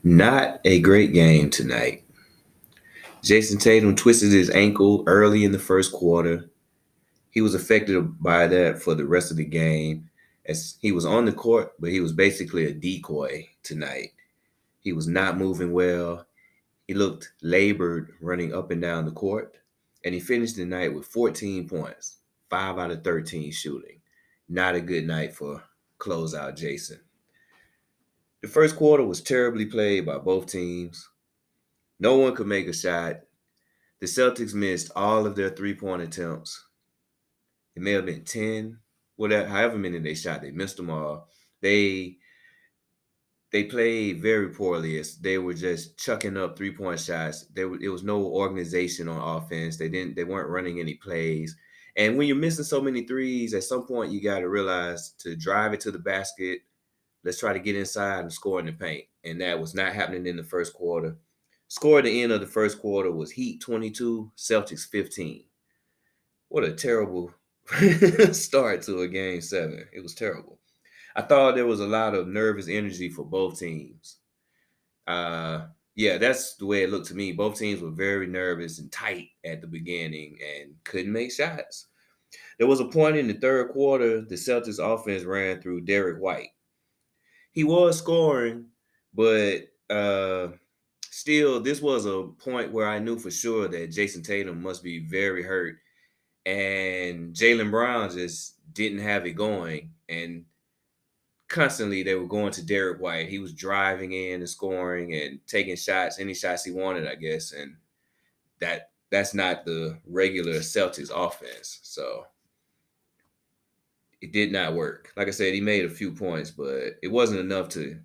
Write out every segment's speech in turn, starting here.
Not a great game tonight. Jason Tatum twisted his ankle early in the first quarter. He was affected by that for the rest of the game as he was on the court, but he was basically a decoy tonight. He was not moving well. He looked labored running up and down the court, and he finished the night with 14 points, 5 out of 13 shooting. Not a good night for closeout Jason. The first quarter was terribly played by both teams. No one could make a shot. The Celtics missed all of their three-point attempts. It may have been 10, whatever, however many they shot, they missed them all. They they played very poorly as they were just chucking up three-point shots. It was no organization on offense. They weren't running any plays. And when you're missing so many threes, at some point you got to realize to drive it to the basket. Let's try to get inside and score in the paint. And that was not happening in the first quarter. Score at the end of the first quarter was Heat 22, Celtics 15. What a terrible start to a game seven. It was terrible. I thought there was a lot of nervous energy for both teams. Yeah, that's the way it looked to me. Both teams were very nervous and tight at the beginning and couldn't make shots. There was a point in the third quarter the Celtics offense ran through Derek White. He was scoring, but still, this was a point where I knew for sure that Jason Tatum must be very hurt, and Jaylen Brown just didn't have it going. And constantly, they were going to Derek White. He was driving in and scoring and taking shots, any shots he wanted, I guess. And that's not the regular Celtics offense. So it did not work. Like I said, he made a few points, but it wasn't enough to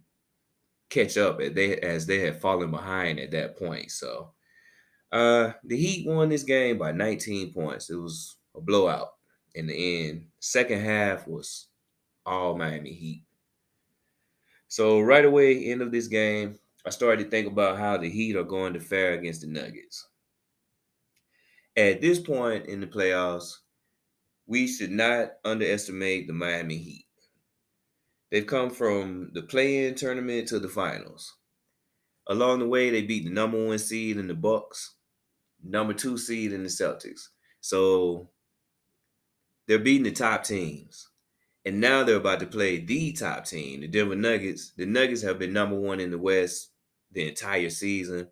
catch up as they had fallen behind at that point. So the Heat won this game by 19 points. It was a blowout in the end. Second half was all Miami Heat. So right away, end of this game, I started to think about how the Heat are going to fare against the Nuggets. At this point in the playoffs, we should not underestimate the Miami Heat. They've come from the play-in tournament to the finals. Along the way, they beat the number one seed in the Bucks, number two seed in the Celtics. So they're beating the top teams. And now they're about to play the top team, the Denver Nuggets. The Nuggets have been number one in the West the entire season.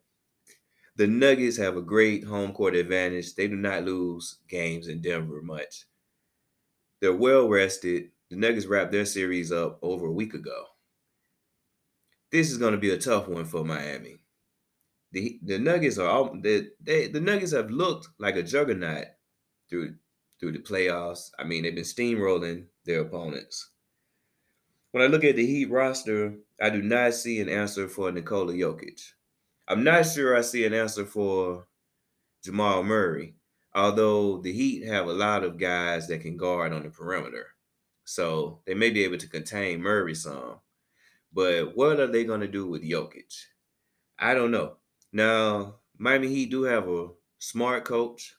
The Nuggets have a great home court advantage. They do not lose games in Denver much. They're well rested. The Nuggets wrapped their series up over a week ago. This is going to be a tough one for Miami. The Nuggets are all the Nuggets have looked like a juggernaut through through the playoffs. I mean, they've been steamrolling their opponents. When I look at the Heat roster, I do not see an answer for Nikola Jokic. I'm not sure I see an answer for Jamal Murray, although the Heat have a lot of guys that can guard on the perimeter. So they may be able to contain Murray some. But what are they going to do with Jokic? I don't know. Now, Miami Heat do have a smart coach,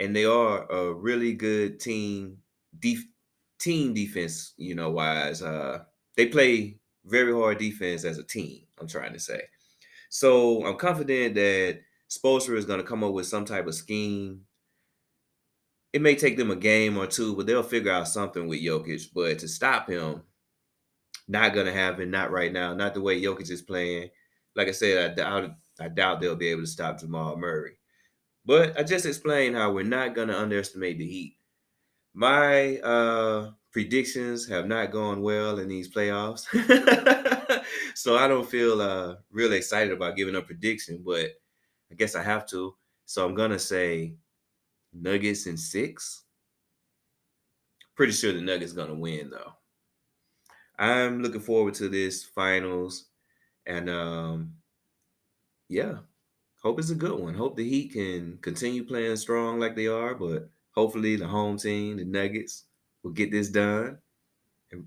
and they are a really good team defense, wise. They play very hard defense as a team, I'm trying to say. So I'm confident that Spoelstra is going to come up with some type of scheme. It may take them a game or two, but they'll figure out something with Jokic. But to stop him, not going to happen. Not right now. Not the way Jokic is playing. Like I said, I doubt they'll be able to stop Jamal Murray. But I just explained how we're not going to underestimate the Heat. My predictions have not gone well in these playoffs. So I don't feel really excited about giving a prediction, but I guess I have to. So I'm going to say Nuggets in six. Pretty sure the Nuggets going to win, though. I'm looking forward to this finals. And yeah, hope it's a good one. Hope the Heat can continue playing strong like they are, but hopefully the home team, the Nuggets, will get this done. And,